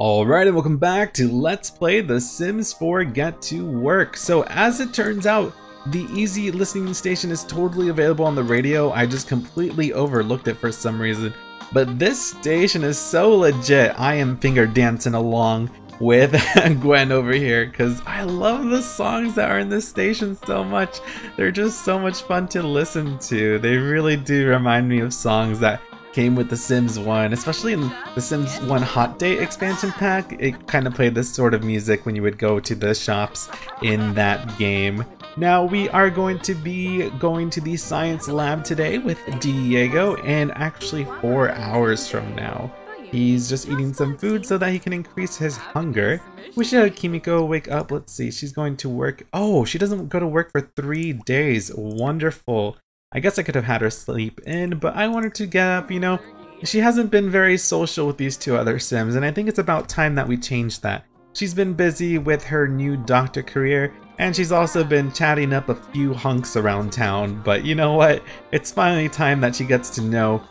Alright, and welcome back to Let's Play The Sims 4 Get to Work. So as it turns out, the easy listening station is totally available on the radio. I just completely overlooked it for some reason. But this station is so legit. I am finger dancing along with Gwen over here because I love the songs that are in this station so much. They're just so much fun to listen to. They really do remind me of songs that came with The Sims 1, especially in The Sims 1 Hot Date expansion pack. It kind of played this sort of music when you would go to the shops in that game. Now we are going to be going to the science lab today with Diego, and actually 4 hours from now. He's just eating some food so that he can increase his hunger. We should have Kimiko wake up. Let's see, she's going to work. Oh, she doesn't go to work for 3 days. Wonderful. I guess I could have had her sleep in, but I wanted to get up, you know. She hasn't been very social with these 2 other Sims, and I think it's about time that we change that. She's been busy with her new doctor career, and she's also been chatting up a few hunks around town, but you know what? It's finally time that she gets to know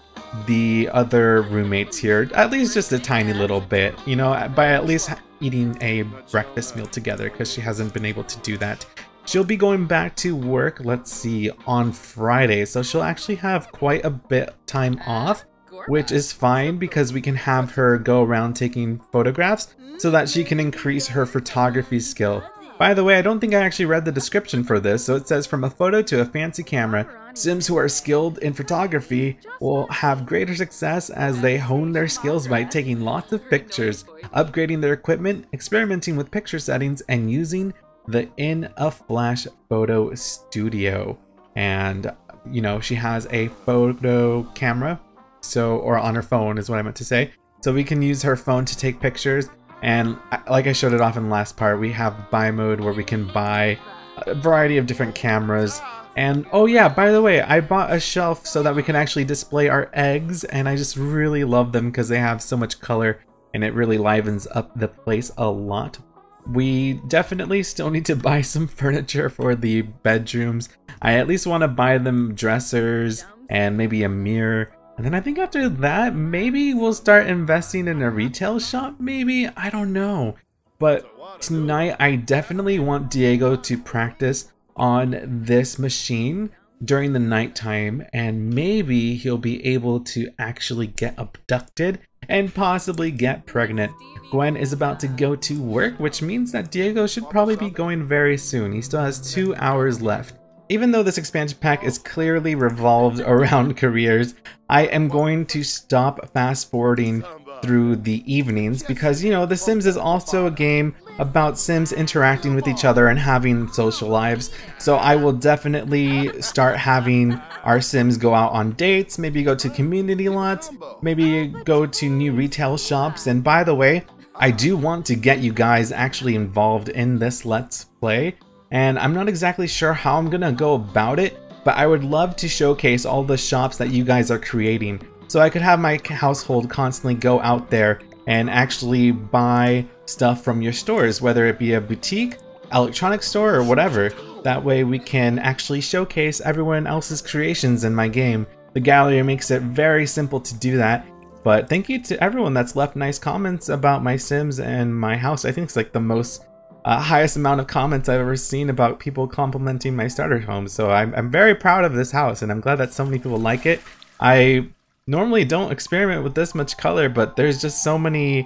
the other roommates here, at least just a tiny little bit, you know, by at least eating a breakfast meal together, because she hasn't been able to do that. She'll be going back to work, let's see, on Friday, so she'll actually have quite a bit time off, which is fine because we can have her go around taking photographs so that she can increase her photography skill. By the way, I don't think I actually read the description for this, so it says from a photo to a fancy camera, Sims who are skilled in photography will have greater success as they hone their skills by taking lots of pictures, upgrading their equipment, experimenting with picture settings, and using the In a Flash photo studio. And you know, she has a photo camera, so, or on her phone is what I meant to say, so we can use her phone to take pictures. And like I showed it off in the last part, we have buy mode where we can buy a variety of different cameras. And oh yeah, by the way, I bought a shelf so that we can actually display our eggs, and I just really love them because they have so much color and it really livens up the place a lot. We definitely still need to buy some furniture for the bedrooms. I at least want to buy them dressers and maybe a mirror. And then I think after that, maybe we'll start investing in a retail shop, maybe? I don't know. But tonight, I definitely want Diego to practice on this machine during the nighttime, and maybe he'll be able to actually get abducted and possibly get pregnant. Gwen is about to go to work, which means that Diego should probably be going very soon. He still has 2 hours left. Even though this expansion pack is clearly revolved around careers, I am going to stop fast forwarding through the evenings because, you know, The Sims is also a game about Sims interacting with each other and having social lives. So I will definitely start having our Sims go out on dates, maybe go to community lots, maybe go to new retail shops. And by the way, I do want to get you guys actually involved in this Let's Play. And I'm not exactly sure how I'm gonna go about it, but I would love to showcase all the shops that you guys are creating. So I could have my household constantly go out there and actually buy stuff from your stores, whether it be a boutique, electronics store, or whatever. That way we can actually showcase everyone else's creations in my game. The gallery makes it very simple to do that. But thank you to everyone that's left nice comments about my Sims and my house. I think it's like the most highest amount of comments I've ever seen about people complimenting my starter home. So I'm very proud of this house, and I'm glad that so many people like it. I normally don't experiment with this much color, but there's just so many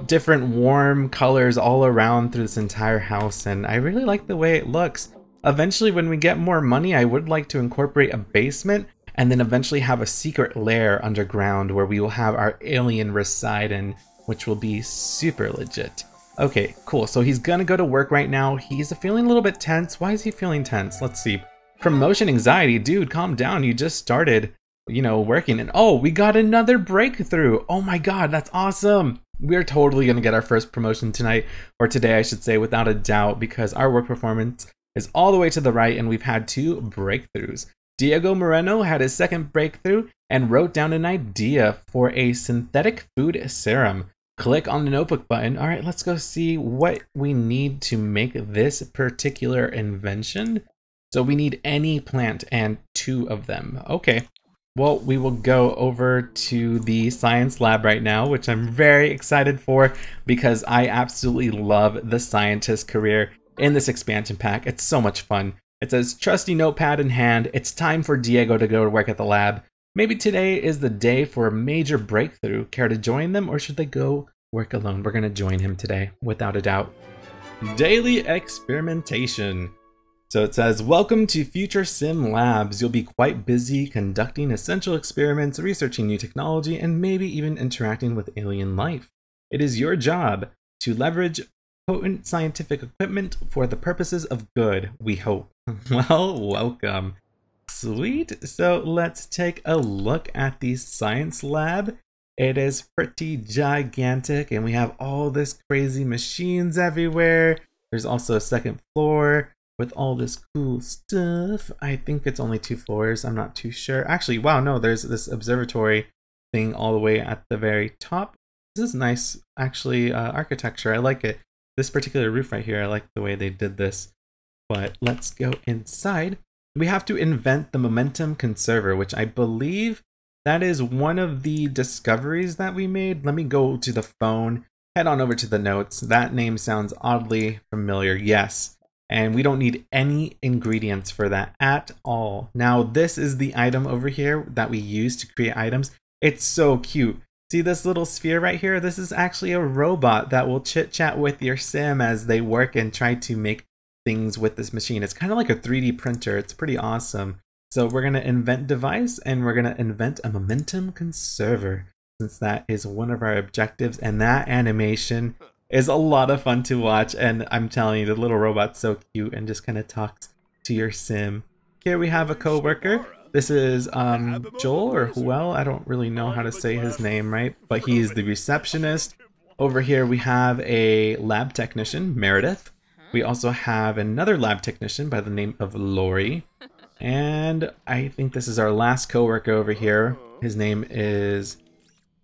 different warm colors all around through this entire house, and I really like the way it looks. Eventually, when we get more money, I would like to incorporate a basement and then eventually have a secret lair underground where we will have our alien reside in, which will be super legit. Okay, cool. So he's gonna go to work right now. He's feeling a little bit tense. Why is he feeling tense? Let's see. Promotion anxiety. Dude, calm down. You just started, you know, working. And oh, we got another breakthrough. Oh my god, that's awesome. We're totally gonna get our first promotion tonight, or today I should say, without a doubt, because our work performance is all the way to the right and we've had 2 breakthroughs. Diego Moreno had his second breakthrough and wrote down an idea for a synthetic food serum. Click on the notebook button. All right, let's go see what we need to make this particular invention. So we need any plant and 2 of them. Okay, Well, we will go over to the science lab right now, which I'm very excited for because I absolutely love the scientist career in this expansion pack. It's so much fun. It says, trusty notepad in hand, it's time for Diego to go to work at the lab. Maybe today is the day for a major breakthrough. Care to join them, or should they go work alone? We're going to join him today, without a doubt. Daily experimentation. So it says, welcome to Future Sim Labs. You'll be quite busy conducting essential experiments, researching new technology, and maybe even interacting with alien life. It is your job to leverage potent scientific equipment for the purposes of good, we hope. Well, welcome. Sweet. So let's take a look at the science lab. It is pretty gigantic, and we have all this crazy machines everywhere. There's also a second floor with all this cool stuff. I think it's only 2 floors, I'm not too sure. Actually, wow, no, there's this observatory thing all the way at the very top. This is nice, actually, architecture. I like it. This particular roof right here, I like the way they did this. But let's go inside. We have to invent the momentum conserver, which I believe that is one of the discoveries that we made. Let me go to the phone, head on over to the notes. That name sounds oddly familiar, yes. And we don't need any ingredients for that at all. Now, this is the item over here that we use to create items. It's so cute. See this little sphere right here? This is actually a robot that will chit-chat with your sim as they work and try to make things with this machine. It's kind of like a 3D printer. It's pretty awesome. So we're going to invent device, and we're going to invent a momentum conserver, since that is one of our objectives. And that animation is a lot of fun to watch, and I'm telling you, the little robot's so cute and just kind of talks to your sim. Here we have a co-worker. This is Joel or Huel. I don't really know how to say his name right, but he's the receptionist. Over here we have a lab technician, Meredith. We also have another lab technician by the name of Lori. And I think this is our last co-worker over here. His name is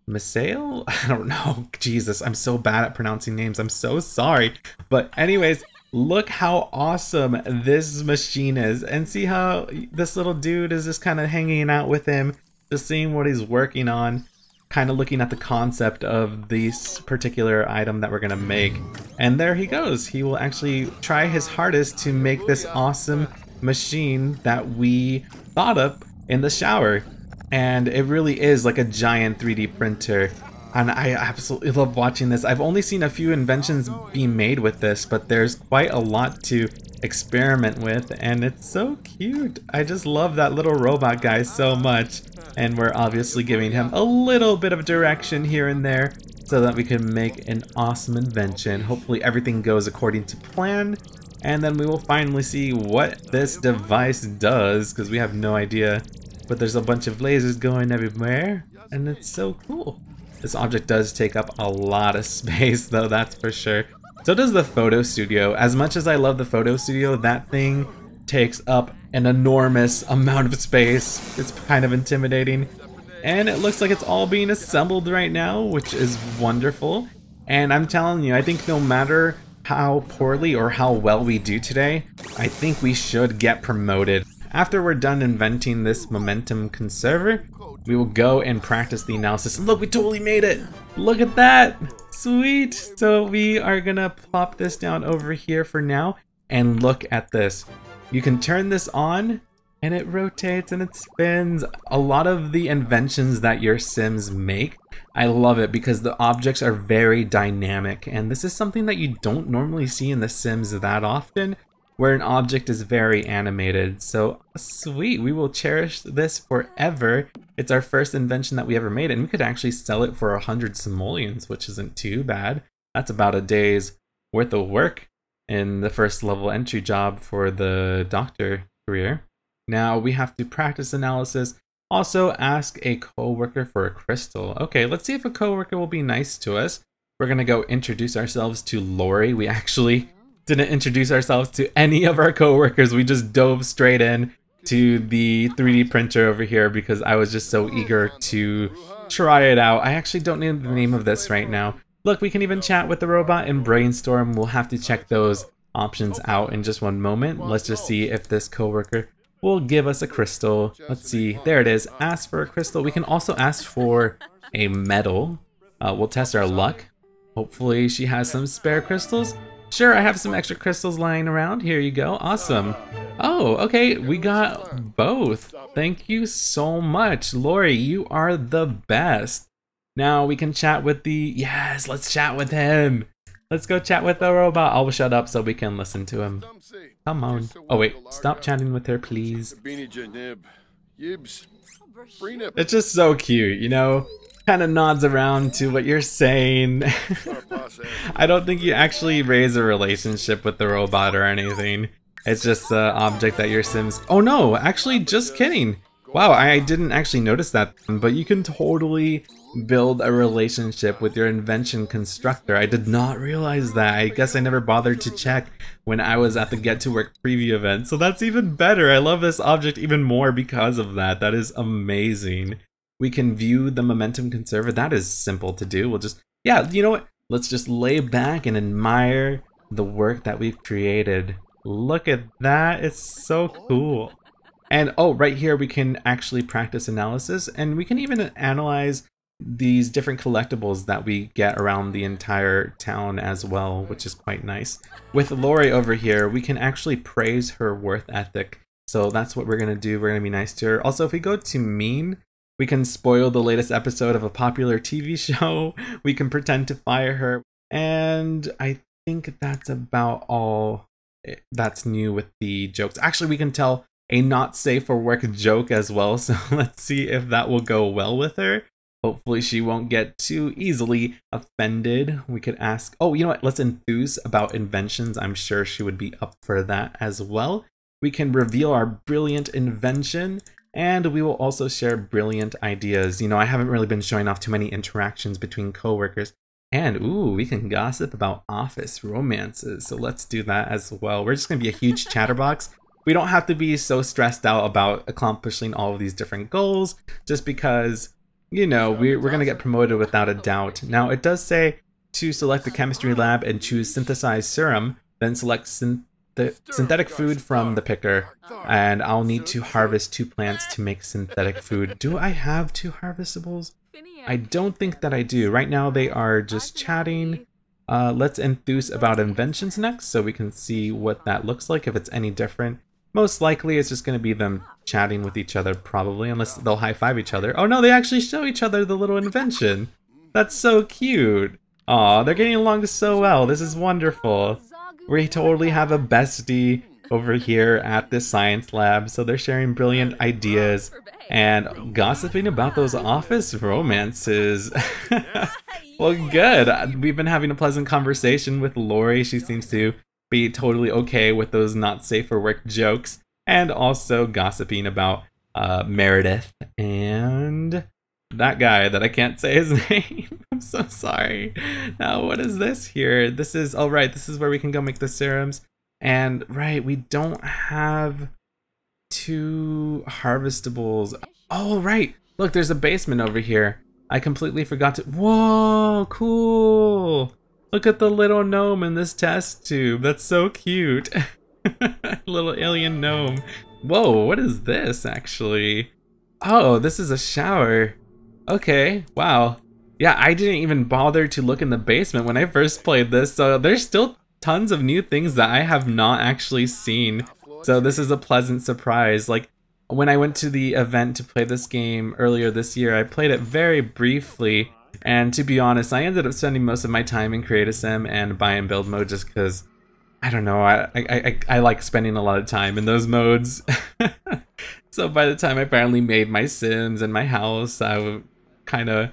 Misael? I don't know. Jesus, I'm so bad at pronouncing names. I'm so sorry. But anyways, look how awesome this machine is. And see how this little dude is just kind of hanging out with him, just seeing what he's working on, kind of looking at the concept of this particular item that we're going to make. And there he goes. He will actually try his hardest to make this awesome machine that we thought up in the shower. And it really is like a giant 3D printer, and I absolutely love watching this. I've only seen a few inventions being made with this, but there's quite a lot to experiment with, and it's so cute. I just love that little robot guy so much, and we're obviously giving him a little bit of direction here and there so that we can make an awesome invention. Hopefully everything goes according to plan, and then we will finally see what this device does, because we have no idea. But there's a bunch of lasers going everywhere, and it's so cool. This object does take up a lot of space, though, that's for sure. So does the photo studio. As much as I love the photo studio, that thing takes up an enormous amount of space. It's kind of intimidating. And it looks like it's all being assembled right now, which is wonderful. And I'm telling you, I think no matter how poorly or how well we do today, I think we should get promoted. After we're done inventing this momentum conserver, we will go and practice the analysis. And look, we totally made it! Look at that! Sweet! So we are gonna plop this down over here for now, and look at this. You can turn this on, and it rotates and it spins. A lot of the inventions that your Sims make, I love it because the objects are very dynamic, and this is something that you don't normally see in the Sims that often, where an object is very animated. So sweet, we will cherish this forever. It's our first invention that we ever made, and we could actually sell it for 100 simoleons, which isn't too bad. That's about a day's worth of work in the first level entry job for the doctor career. Now we have to practice analysis. Also ask a coworker for a crystal. Okay, let's see if a coworker will be nice to us. We're gonna go introduce ourselves to Lori. We actually didn't introduce ourselves to any of our coworkers. We just dove straight in to the 3D printer over here because I was just so eager to try it out. I actually don't know the name of this right now. Look, we can even chat with the robot and brainstorm. We'll have to check those options out in just one moment. Let's just see if this coworker will give us a crystal. Let's see, there it is. Ask for a crystal. We can also ask for a medal. We'll test our luck. Hopefully she has some spare crystals. Sure, I have some extra crystals lying around. Here you go. Awesome. Oh, okay, we got both. Thank you so much. Lori, you are the best. Now we can chat with the... Yes, let's chat with him. Let's go chat with the robot. I'll shut up so we can listen to him. Come on. Oh wait, stop chatting with her, please. It's just so cute, you know? Kind of nods around to what you're saying. I don't think you actually raise a relationship with the robot or anything. It's just an object that your Sims... Oh no, actually, just kidding. Wow, I didn't actually notice that, but you can totally build a relationship with your invention constructor. I did not realize that. I guess I never bothered to check when I was at the Get to Work preview event, so that's even better. I love this object even more because of that. That is amazing. We can view the momentum conserver. That is simple to do. We'll just, yeah, you know what? Let's just lay back and admire the work that we've created. Look at that. It's so cool. And oh, right here we can actually practice analysis, and we can even analyze these different collectibles that we get around the entire town as well, which is quite nice. With Lori over here, we can actually praise her work ethic. So that's what we're going to do. We're going to be nice to her. Also, if we go to mean, we can spoil the latest episode of a popular TV show. We can pretend to fire her. And I think that's about all that's new with the jokes. Actually, we can tell a not safe for work joke as well. So let's see if that will go well with her. Hopefully she won't get too easily offended. We could ask, oh, you know what? Let's enthuse about inventions. I'm sure she would be up for that as well. We can reveal our brilliant invention, and we will also share brilliant ideas. You know, I haven't really been showing off too many interactions between coworkers. And ooh, we can gossip about office romances. So let's do that as well. We're just gonna be a huge chatterbox. We don't have to be so stressed out about accomplishing all of these different goals just because, you know, we're going to get promoted without a doubt. Now, it does say to select the chemistry lab and choose synthesize serum, then select synthetic food from the picker. And I'll need to harvest 2 plants to make synthetic food. Do I have 2 harvestables? I don't think that I do. Right now, they are just chatting. Let's enthuse about inventions next so we can see what that looks like, if it's any different. Most likely it's just going to be them chatting with each other probably, unless they'll high-five each other. Oh no, they actually show each other the little invention. That's so cute. Aw, they're getting along so well. This is wonderful. We totally have a bestie over here at this science lab, so they're sharing brilliant ideas and gossiping about those office romances. Well, good. We've been having a pleasant conversation with Lori. She seems to be totally okay with those not safe for work jokes, and also gossiping about Meredith and that guy that I can't say his name. I'm so sorry. Now, what is this here? This is, oh right, this is where we can go make the serums. And right, we don't have 2 harvestables. Oh right, look, there's a basement over here. I completely forgot to, whoa, cool. Look at the little gnome in this test tube. That's so cute. Little alien gnome. Whoa, what is this actually? Oh, this is a shower. Okay, wow. Yeah, I didn't even bother to look in the basement when I first played this, so there's still tons of new things that I have not actually seen. So this is a pleasant surprise. Like, when I went to the event to play this game earlier this year, I played it very briefly. And to be honest, I ended up spending most of my time in Create a Sim and Buy and Build mode just because, I don't know, I like spending a lot of time in those modes. So by the time I finally made my Sims and my house, I kind of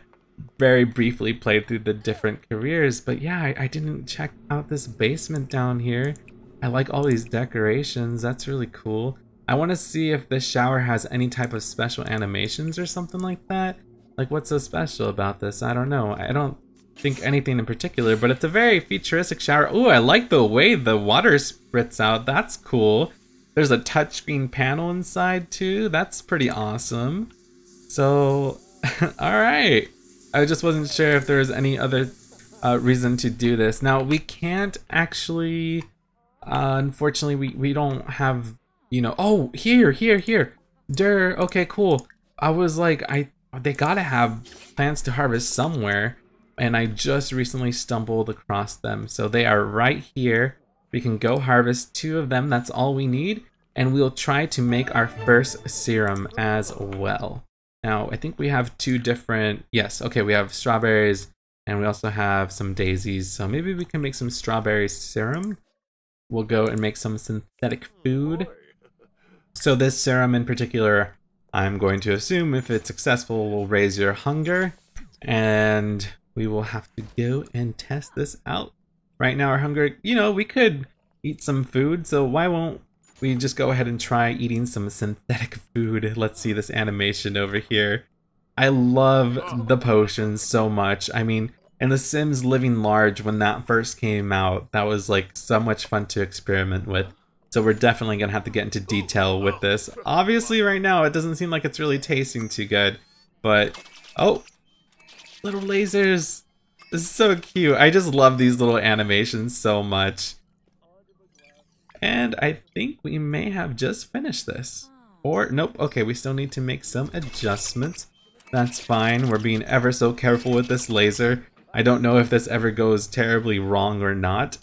very briefly played through the different careers. But yeah, I didn't check out this basement down here. I like all these decorations. That's really cool. I want to see if this shower has any type of special animations or something like that. Like, what's so special about this? I don't know. I don't think anything in particular, but it's a very futuristic shower. Ooh, I like the way the water spritz out. That's cool. There's a touchscreen panel inside too. That's pretty awesome. So, alright. I just wasn't sure if there was any other reason to do this. Now, we can't actually, unfortunately, we don't have you know, oh, here. Durr, okay, cool. I was like, they gotta have plants to harvest somewhere, and I just recently stumbled across them. So they are right here. We can go harvest 2 of them, that's all we need, and we'll try to make our first serum as well. Now, I think we have 2 different, yes, okay, we have strawberries, and we also have some daisies, so maybe we can make some strawberry serum. We'll go and make some synthetic food. So this serum in particular, I'm going to assume if it's successful, will raise your hunger, and we will have to go and test this out. Right now our hunger, you know, we could eat some food, so why won't we just go ahead and try eating some synthetic food? Let's see this animation over here. I love the potions so much. I mean, in The Sims Living Large, when that first came out, that was like so much fun to experiment with. So we're definitely gonna have to get into detail with this. Obviously right now it doesn't seem like it's really tasting too good, but oh, little lasers. This is so cute. I just love these little animations so much. And I think we may have just finished this. Or nope, okay, we still need to make some adjustments. That's fine. We're being ever so careful with this laser. I don't know if this ever goes terribly wrong or not.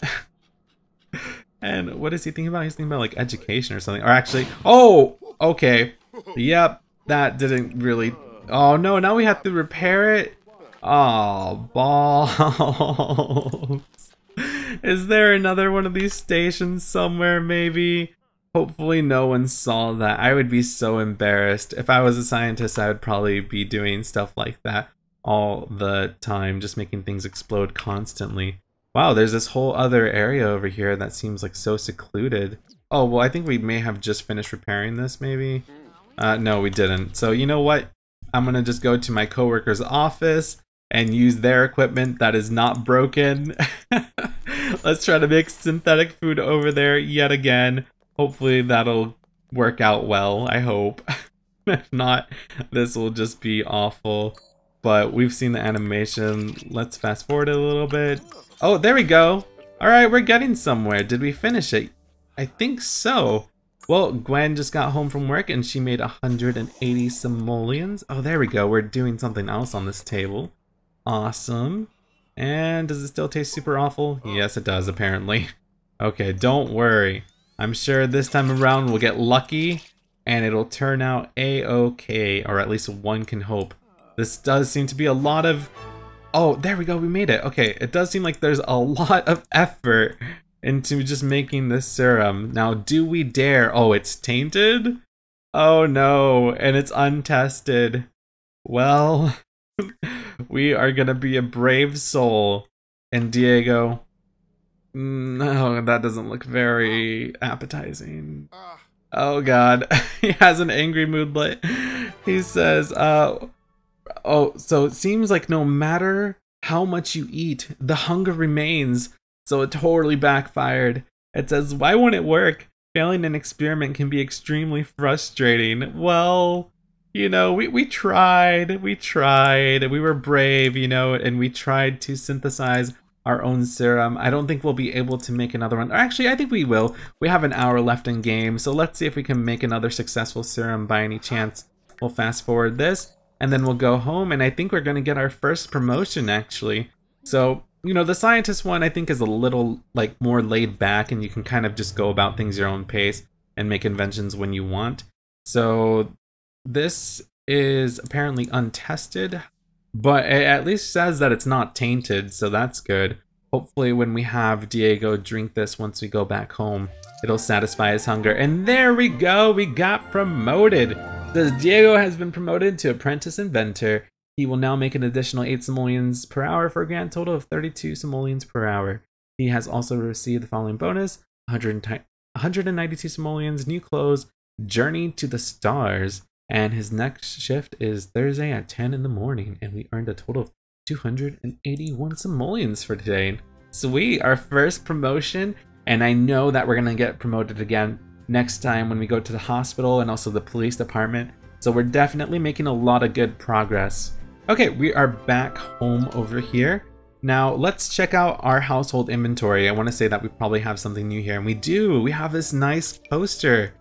And what is he thinking about? He's thinking about like education or something. Or actually, oh, okay. Yep, that didn't really, oh no, now we have to repair it. Oh, balls. Is there another one of these stations somewhere maybe? Hopefully no one saw that. I would be so embarrassed. If I was a scientist, I would probably be doing stuff like that all the time, just making things explode constantly. Wow, there's this whole other area over here that seems like so secluded. Oh, well, I think we may have just finished repairing this, maybe? No, we didn't. So, you know what? I'm gonna just go to my coworker's office and use their equipment that is not broken. Let's try to make synthetic food over there yet again. Hopefully that'll work out well, I hope. If not, this will just be awful. But we've seen the animation. Let's fast forward a little bit. Oh, there we go. Alright, we're getting somewhere. Did we finish it? I think so. Well, Gwen just got home from work and she made 180 simoleons. Oh, there we go. We're doing something else on this table. Awesome. And does it still taste super awful? Yes, it does, apparently. Okay, don't worry. I'm sure this time around we'll get lucky and it'll turn out a-okay, or at least one can hope. This does seem to be a lot of... Oh, there we go, we made it. Okay, it does seem like there's a lot of effort into just making this serum. Now, do we dare? Oh, it's tainted? Oh no, and it's untested. Well, we are gonna be a brave soul. And Diego... No, that doesn't look very appetizing. Oh god, he has an angry moodlet. He says, oh, so it seems like no matter how much you eat, the hunger remains. So it totally backfired. It says, why won't it work? Failing an experiment can be extremely frustrating. Well, you know, we tried. We were brave, you know, and we tried to synthesize our own serum. I don't think we'll be able to make another one. Or actually, I think we will. We have an hour left in game, so let's see if we can make another successful serum by any chance. We'll fast forward this, and then we'll go home, and I think we're going to get our first promotion, actually. So, you know, the scientist one, I think, is a little, like, more laid back, and you can kind of just go about things your own pace and make inventions when you want. So, this is apparently untested. But it at least says that it's not tainted, so that's good. Hopefully when we have Diego drink this once we go back home, it'll satisfy his hunger. And there we go, we got promoted! Says Diego has been promoted to Apprentice Inventor. He will now make an additional 8 simoleons per hour for a grand total of 32 simoleons per hour. He has also received the following bonus: 192 simoleons, new clothes, journey to the stars. And his next shift is Thursday at 10 in the morning, and we earned a total of 281 simoleons for today. Sweet, our first promotion, and I know that we're gonna get promoted again next time when we go to the hospital and also the police department. So we're definitely making a lot of good progress. Okay, we are back home over here. Now let's check out our household inventory. I want to say that we probably have something new here, and we do. We have this nice poster.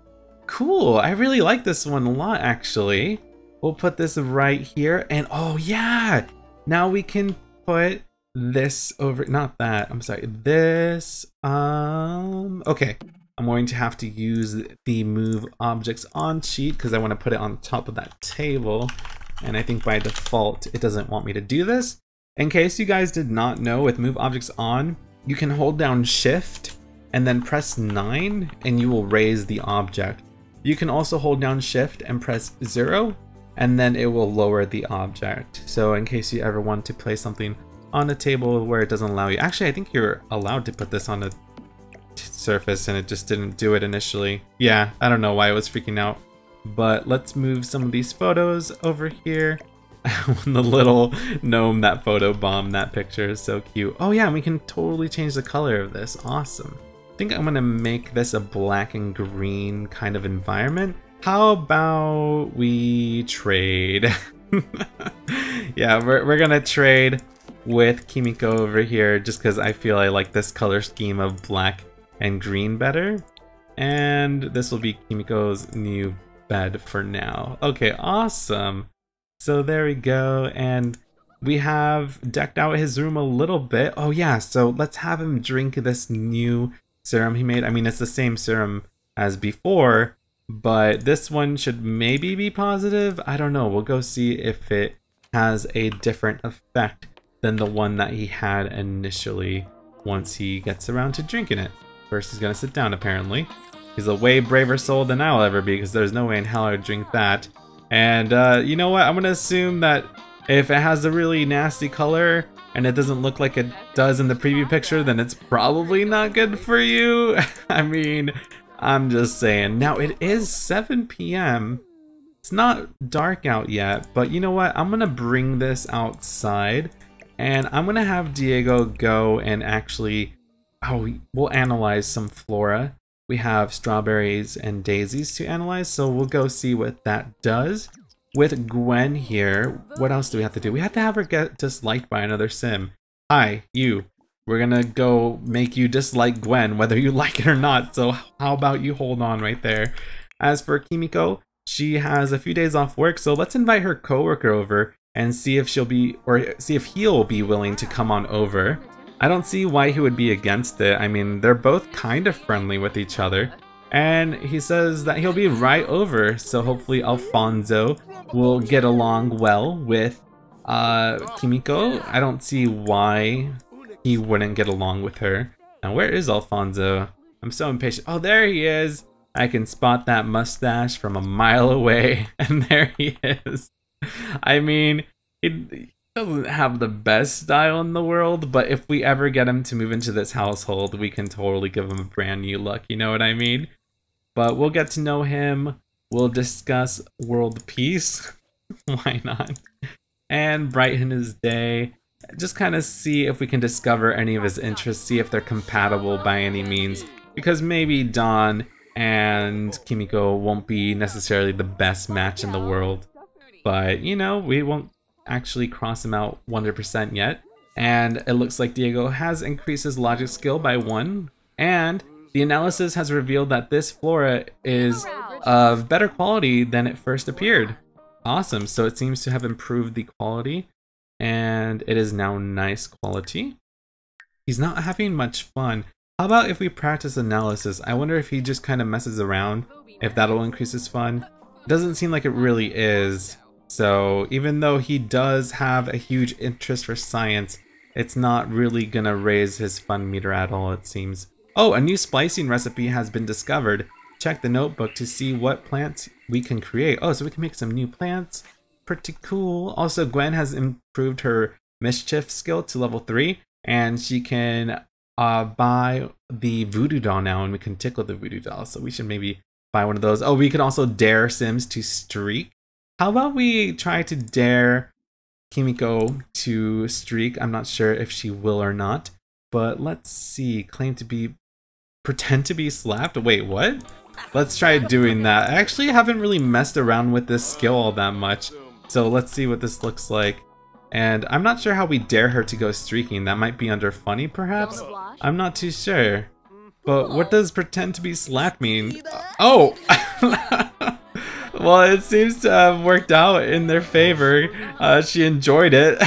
Cool. I really like this one a lot, actually. We'll put this right here. And oh, yeah. Now we can put this over. Not that. I'm sorry. This. Okay. I'm going to have to use the move objects on sheet because I want to put it on top of that table. And I think by default, it doesn't want me to do this. In case you guys did not know, with move objects on, you can hold down shift and then press 9 and you will raise the object. You can also hold down shift and press 0 and then it will lower the object. So in case you ever want to place something on a table where it doesn't allow you. Actually, I think you're allowed to put this on a surface and it just didn't do it initially. Yeah, I don't know why it was freaking out. But let's move some of these photos over here. The little gnome that photo bombed that picture is so cute. Oh yeah, we can totally change the color of this. Awesome. I think I'm gonna make this a black and green kind of environment. How about we trade? Yeah, we're gonna trade with Kimiko over here just because I feel I like this color scheme of black and green better. And this will be Kimiko's new bed for now. Okay, awesome. So there we go, and we have decked out his room a little bit. Oh yeah, so let's have him drink this new serum he made. I mean, it's the same serum as before, but this one should maybe be positive. I don't know. We'll go see if it has a different effect than the one that he had initially once he gets around to drinking it. First, he's gonna sit down, apparently. He's a way braver soul than I'll ever be, because there's no way in hell I would drink that. And you know what? I'm gonna assume that if it has a really nasty color and it doesn't look like it does in the preview picture, then it's probably not good for you. I mean, I'm just saying. Now, it is 7 p.m. It's not dark out yet, but you know what? I'm gonna bring this outside and I'm gonna have Diego go and actually, we'll analyze some flora. We have strawberries and daisies to analyze, so we'll go see what that does. With Gwen here, what else do we have to do? We have to have her get disliked by another sim. Hi, you. We're gonna go make you dislike Gwen, whether you like it or not, so how about you hold on right there. As for Kimiko, she has a few days off work, so let's invite her coworker over and see if she'll be, or see if he'll be willing to come on over. I don't see why he would be against it. I mean, they're both kind of friendly with each other. And he says that he'll be right over, so hopefully Alfonso will get along well with Kimiko. I don't see why he wouldn't get along with her. Now, where is Alfonso? I'm so impatient. Oh, there he is! I can spot that mustache from a mile away, and there he is. I mean, he doesn't have the best style in the world, but if we ever get him to move into this household, we can totally give him a brand new look, you know what I mean? But we'll get to know him, we'll discuss world peace, why not? And brighten his day, just kind of see if we can discover any of his interests, see if they're compatible by any means, because maybe Dawn and Kimiko won't be necessarily the best match in the world, but you know, we won't actually cross him out 100% yet. And it looks like Diego has increased his logic skill by 1, and the analysis has revealed that this flora is of better quality than it first appeared. Awesome, so it seems to have improved the quality, and it is now nice quality. He's not having much fun. How about if we practice analysis? I wonder if he just kind of messes around, if that'll increase his fun. It doesn't seem like it really is. So even though he does have a huge interest for science, it's not really gonna raise his fun meter at all, it seems. Oh, a new splicing recipe has been discovered. Check the notebook to see what plants we can create. Oh, so we can make some new plants. Pretty cool. Also, Gwen has improved her mischief skill to level 3, and she can buy the voodoo doll now, and we can tickle the voodoo doll. So we should maybe buy one of those. Oh, we can also dare Sims to streak. How about we try to dare Kimiko to streak? I'm not sure if she will or not, but let's see. Pretend to be slapped? Wait, what? Let's try doing that. I actually haven't really messed around with this skill all that much, so let's see what this looks like. And I'm not sure how we dare her to go streaking. That might be under funny, perhaps? I'm not too sure. But what does pretend to be slapped mean? Oh! Well, it seems to have worked out in their favor. She enjoyed it.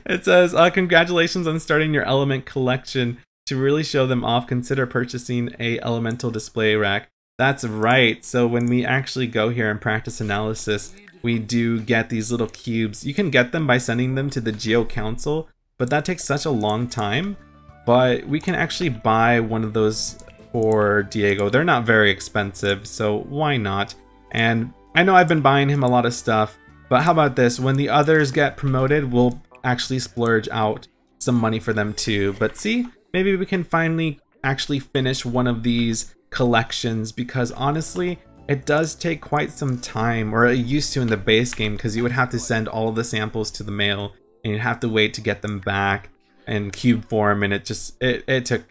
It says, congratulations on starting your element collection. To really show them off, consider purchasing a elemental display rack. That's right. So when we actually go here and practice analysis, we do get these little cubes. You can get them by sending them to the Geo Council, but that takes such a long time. But we can actually buy one of those for Diego. They're not very expensive, so why not? And I know I've been buying him a lot of stuff, but how about this? When the others get promoted, we'll actually splurge out some money for them too. But see, maybe we can finally actually finish one of these collections, because honestly, it does take quite some time, or it used to in the base game, because you would have to send all of the samples to the mail, and you'd have to wait to get them back in cube form, and it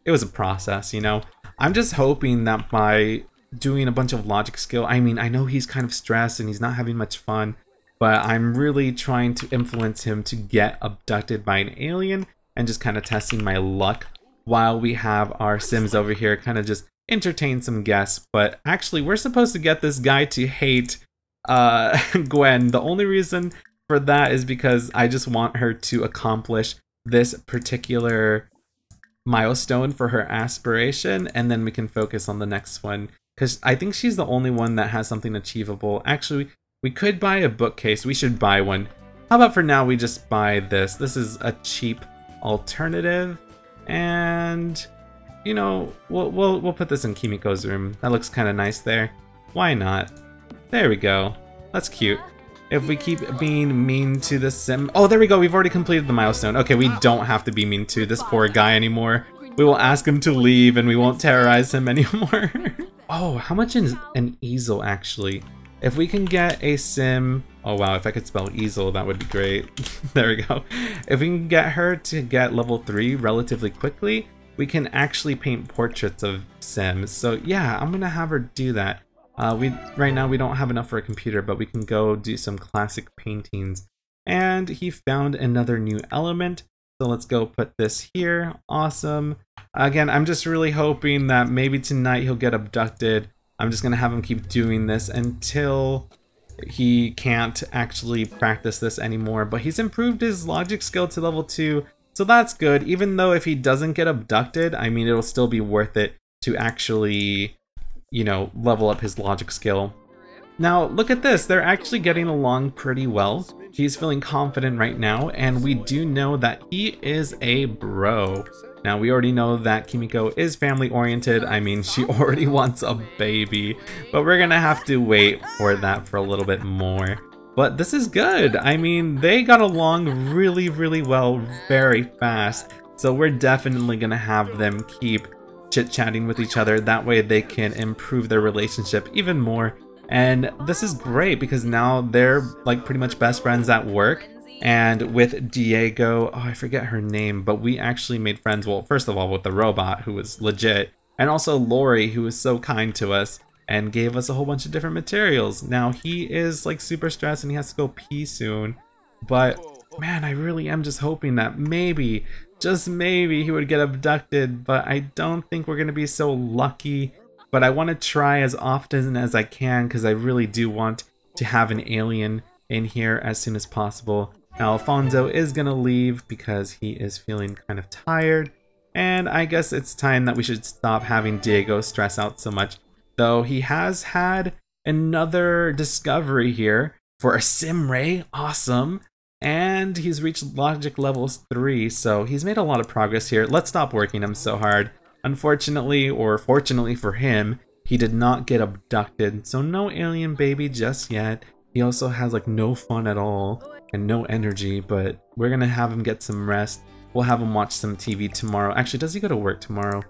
was a process, you know? I'm just hoping that by doing a bunch of logic skill, I mean, I know he's kind of stressed and he's not having much fun, but I'm really trying to influence him to get abducted by an alien and just kind of testing my luck while we have our Sims over here kind of just entertain some guests. But actually, we're supposed to get this guy to hate Gwen. The only reason for that is because I just want her to accomplish this particular milestone for her aspiration, and then we can focus on the next one, because I think she's the only one that has something achievable. Actually, we could buy a bookcase. We should buy one. How about for now we just buy this? This is a cheap alternative, and you know, we'll put this in Kimiko's room. That looks kind of nice there. Why not? There we go. That's cute. If we keep being mean to the sim... Oh, there we go. We've already completed the milestone. Okay, we don't have to be mean to this poor guy anymore. We will ask him to leave and we won't terrorize him anymore. Oh, how much is an easel, actually? If we can get a sim... Oh, wow. If I could spell easel, that would be great. There we go. If we can get her to get level 3 relatively quickly, we can actually paint portraits of sims. So, yeah, I'm going to have her do that. Right now we don't have enough for a computer, but we can go do some classic paintings. And he found another new element, so let's go put this here. Awesome. Again, I'm just really hoping that maybe tonight he'll get abducted. I'm just gonna have him keep doing this until he can't actually practice this anymore. But he's improved his logic skill to level 2, so that's good. Even though if he doesn't get abducted, I mean, it'll still be worth it to actually, you know, level up his logic skill. Now, look at this. They're actually getting along pretty well. He's feeling confident right now, and we do know that he is a bro. Now, we already know that Kimiko is family-oriented. I mean, she already wants a baby, but we're gonna have to wait for that for a little bit more. But this is good. I mean, they got along really, really well very fast, so we're definitely gonna have them keep chit-chatting with each other. That way they can improve their relationship even more. And this is great because now they're like pretty much best friends at work. And with Diego, oh, I forget her name, but we actually made friends, well, first of all with the robot, who was legit, and also Lori, who was so kind to us and gave us a whole bunch of different materials. Now he is like super stressed and he has to go pee soon, but man, I really am just hoping that maybe, just maybe, he would get abducted, but I don't think we're going to be so lucky. But I want to try as often as I can because I really do want to have an alien in here as soon as possible. Now, Alfonso is going to leave because he is feeling kind of tired, and I guess it's time that we should stop having Diego stress out so much. Though he has had another discovery here for a sim ray, awesome. And he's reached logic level 3, so he's made a lot of progress here. Let's stop working him so hard. Unfortunately, or fortunately for him, he did not get abducted, so no alien baby just yet. He also has like no fun at all and no energy, but we're gonna have him get some rest. We'll have him watch some TV tomorrow. Actually, does he go to work tomorrow?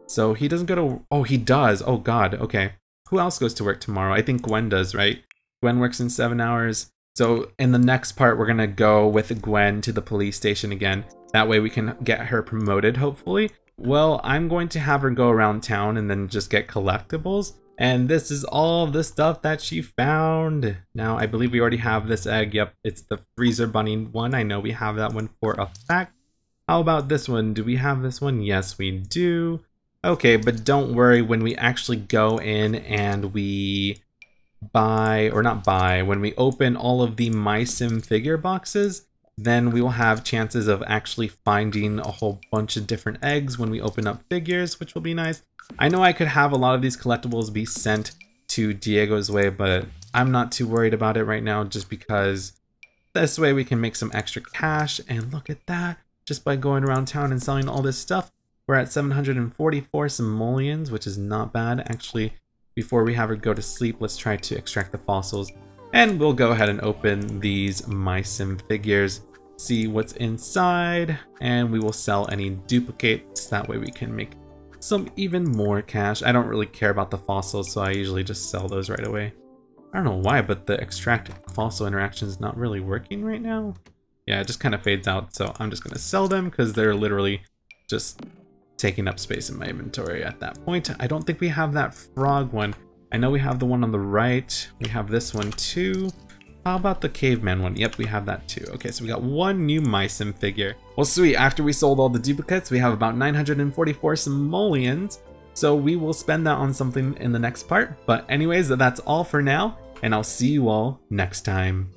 So he doesn't go to... Oh, he does. Oh god, okay. Who else goes to work tomorrow? I think Gwen does, right? Gwen works in 7 hours. So in the next part, we're gonna go with Gwen to the police station again. That way we can get her promoted, hopefully. Well, I'm going to have her go around town and then just get collectibles. And this is all the stuff that she found. Now, I believe we already have this egg. Yep, it's the freezer bunny one. I know we have that one for a fact. How about this one? Do we have this one? Yes, we do. Okay, but don't worry, when we actually go in and we buy, or not buy, when we open all of the MySim figure boxes, then we will have chances of actually finding a whole bunch of different eggs when we open up figures, which will be nice. I know I could have a lot of these collectibles be sent to Diego's way, but I'm not too worried about it right now, just because this way we can make some extra cash. And look at that, just by going around town and selling all this stuff, we're at 744 simoleons, which is not bad. Actually, before we have her go to sleep, let's try to extract the fossils. And we'll go ahead and open these MySim figures, see what's inside, and we will sell any duplicates. That way we can make some even more cash. I don't really care about the fossils, so I usually just sell those right away. I don't know why, but the extract fossil interaction is not really working right now. Yeah, it just kind of fades out, so I'm just going to sell them because they're literally just taking up space in my inventory at that point. I don't think we have that frog one. I know we have the one on the right. We have this one too. How about the caveman one? Yep, we have that too. Okay, so we got one new MySim figure. Well, sweet. After we sold all the duplicates, we have about 944 simoleons. So we will spend that on something in the next part. But anyways, that's all for now, and I'll see you all next time.